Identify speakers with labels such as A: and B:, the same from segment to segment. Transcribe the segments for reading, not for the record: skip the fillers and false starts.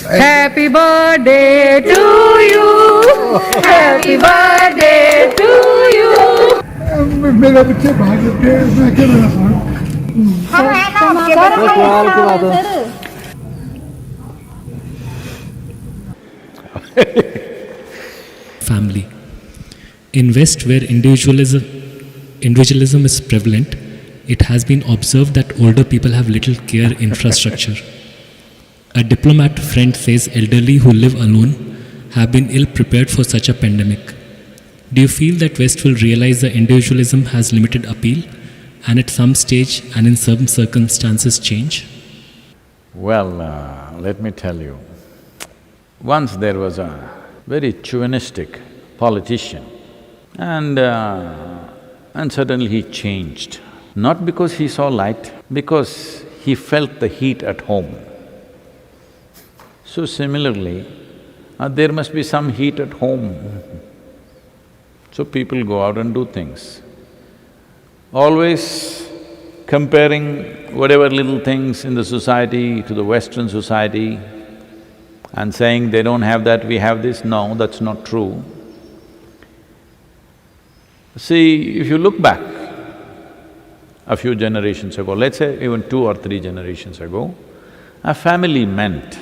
A: Happy birthday to you. Happy birthday to you.
B: मेरा बच्चे भाग के मैं क्या बना पाऊँ?
C: Family. In West, where individualism is prevalent, it has been observed that older people have little care infrastructure. A diplomat friend says elderly who live alone have been ill prepared for such a pandemic. Do you feel that West will realize that individualism has limited appeal and at some stage and in some circumstances change?
D: Well, let me tell you, once there was a very chauvinistic politician and suddenly he changed. Not because he saw light, because he felt the heat at home. So similarly, there must be some heat at home. So people go out and do things. Always comparing whatever little things in the society to the Western society and saying they don't have that, we have this, no, that's not true. See, if you look back a few generations ago, let's say even 2 or 3 generations ago, a family meant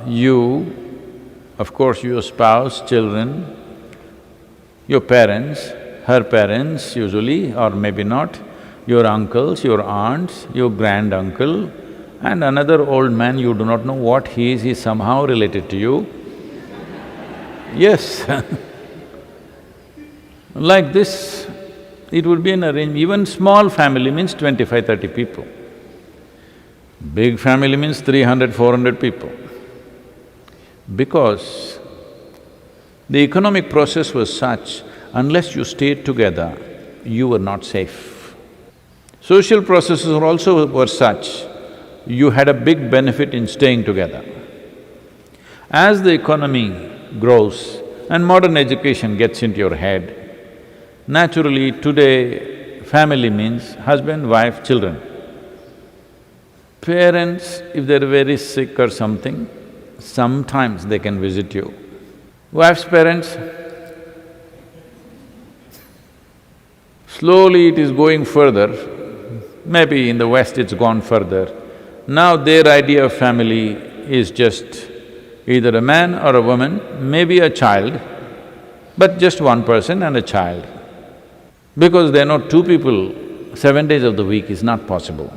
D: you, of course your spouse, children, your parents, her parents usually or maybe not, your uncles, your aunts, your granduncle, and another old man you do not know what he is, he's somehow related to you. Yes like this, it would be an arrangement. Even small family means 25-30 people. Big family means 300-400 people. Because the economic process was such, unless you stayed together, you were not safe. Social processes also were such, you had a big benefit in staying together. As the economy grows and modern education gets into your head, naturally today family means husband, wife, children. Parents, if they're very sick or something, sometimes they can visit you. Wife's parents, slowly it is going further, maybe in the West it's gone further. Now their idea of family is just either a man or a woman, maybe a child, but just one person and a child. Because they know 2 people 7 days of the week is not possible.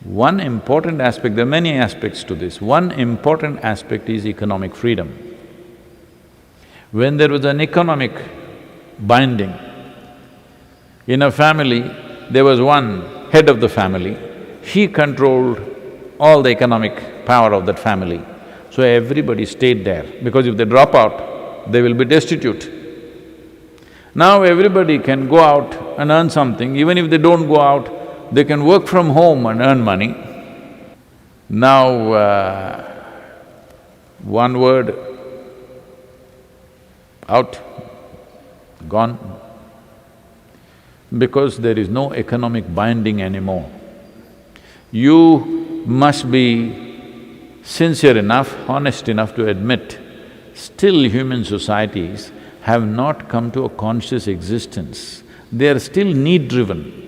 D: One important aspect, there are many aspects to this, one important aspect is economic freedom. When there was an economic binding, in a family, there was one head of the family, he controlled all the economic power of that family. So everybody stayed there, because if they drop out, they will be destitute. Now everybody can go out and earn something, even if they don't go out, they can work from home and earn money. Now, one word, out, gone, because there is no economic binding anymore. You must be sincere enough, honest enough to admit, still human societies have not come to a conscious existence. They are still need-driven.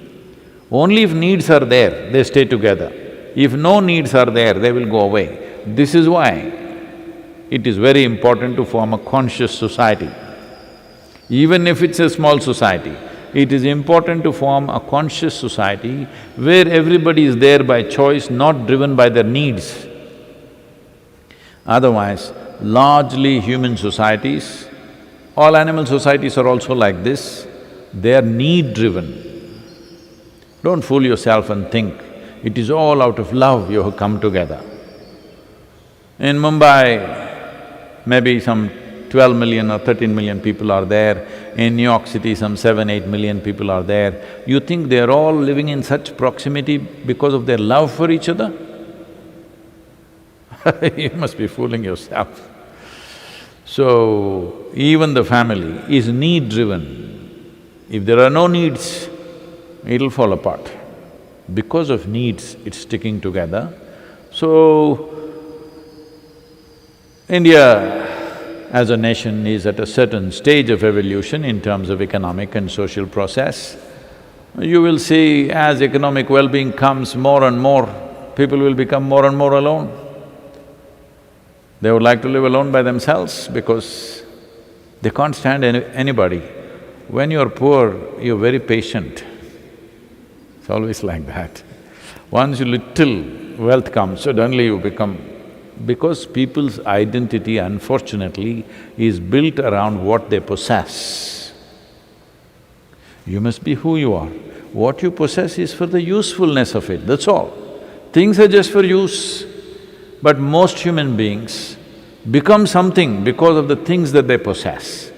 D: Only if needs are there, they stay together. If no needs are there, they will go away. This is why it is very important to form a conscious society. Even if it's a small society, it is important to form a conscious society where everybody is there by choice, not driven by their needs. Otherwise, largely human societies, all animal societies are also like this, they are need-driven. Don't fool yourself and think it is all out of love you have come together. In Mumbai, maybe some 12 million or 13 million people are there. In New York City, some 7-8 million people are there. You think they're all living in such proximity because of their love for each other? You must be fooling yourself. So, even the family is need-driven. If there are no needs, it'll fall apart. Because of needs, it's sticking together. So, India as a nation is at a certain stage of evolution in terms of economic and social process. You will see as economic well-being comes more and more, people will become more and more alone. They would like to live alone by themselves because they can't stand anybody. When you're poor, you're very patient. It's always like that. Once you little wealth comes, suddenly you become… Because people's identity, unfortunately, is built around what they possess. You must be who you are. What you possess is for the usefulness of it, that's all. Things are just for use. But most human beings become something because of the things that they possess.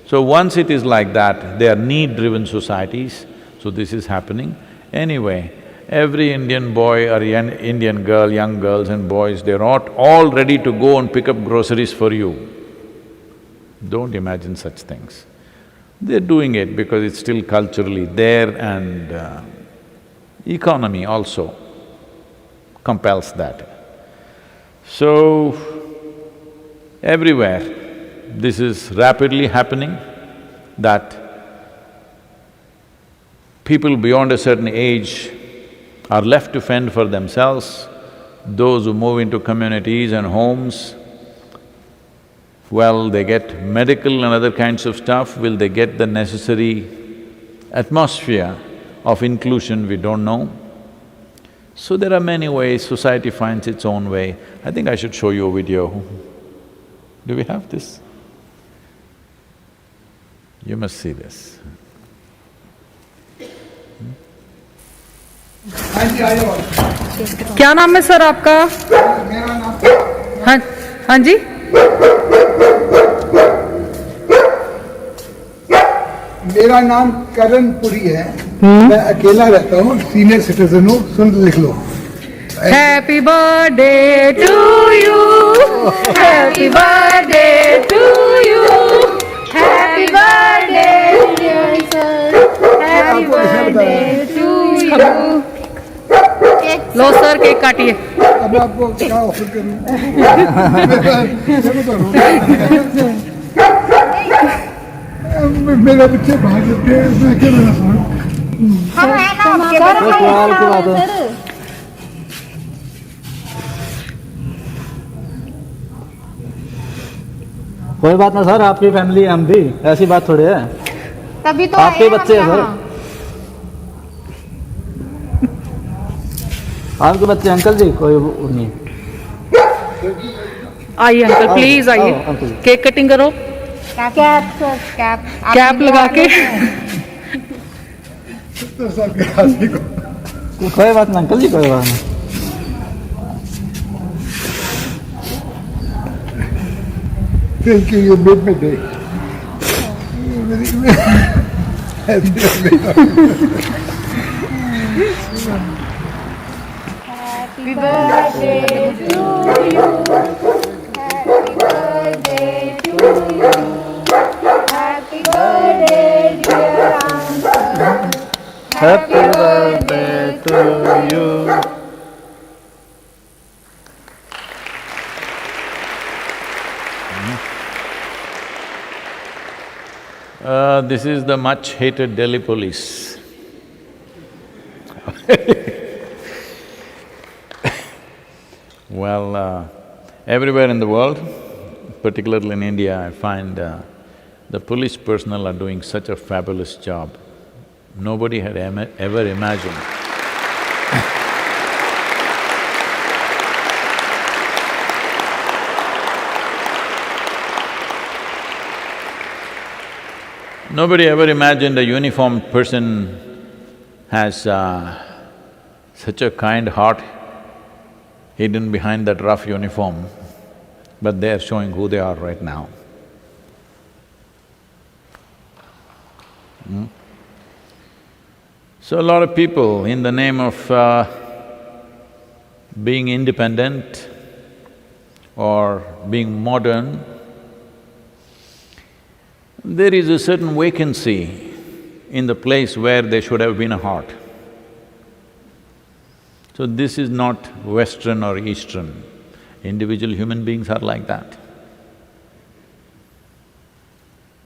D: So once it is like that, they are need-driven societies, so this is happening. Anyway, every Indian boy or Indian girl, young girls and boys, they're not all ready to go and pick up groceries for you. Don't imagine such things. They're doing it because it's still culturally there and economy also compels that. So, everywhere this is rapidly happening that people beyond a certain age are left to fend for themselves. Those who move into communities and homes, well, they get medical and other kinds of stuff. Will they get the necessary atmosphere of inclusion? We don't know. So there are many ways, society finds its own way. I think I should show you a video. Do we have this? You must see this.
B: हाँ जी, आ जाओ।
A: क्या नाम है sir आपका?
B: मेरा नाम…
A: हाँ, हाँ जी?
B: मेरा नाम करण पुरी है। मैं अकेला रहता हूँ, सीनियर सिटीजन हूँ, सुन लिख लो।
A: Happy birthday to you, happy birthday to you, happy birthday dear sir, happy birthday to you। लो सर, केक काटिए।
B: अब मैं आपको क्या ऑफर करूँ? मेरे बच्चे भाग जाते हैं, मैं क्या बना सकूँ?
E: कोई बात ना सर, आपकी फैमिली है, हम भी, ऐसी बात थोड़ी है।
F: तभी तो
E: आपके बच्चे हैं सर, आपके बच्चे। अंकल जी कोई वो नहीं।
A: आइए अंकल, प्लीज आइए, केक कटिंग करो।
F: कैप सर,
A: कैप लगा के।
B: 70 साल के आदमी को।
E: कोई बात ना अंकल जी, कोई बात नहीं।
B: Thank you, you made my day.
F: Happy birthday to you. Happy birthday to you. Happy birthday dear uncle.
E: Happy birthday to you.
D: This is the much-hated Delhi police. Well, everywhere in the world, particularly in India, I find the police personnel are doing such a fabulous job. Nobody had ever imagined. Nobody ever imagined a uniformed person has such a kind heart hidden behind that rough uniform, but they are showing who they are right now. So a lot of people, in the name of being independent or being modern, there is a certain vacancy in the place where there should have been a heart. So this is not Western or Eastern. Individual human beings are like that.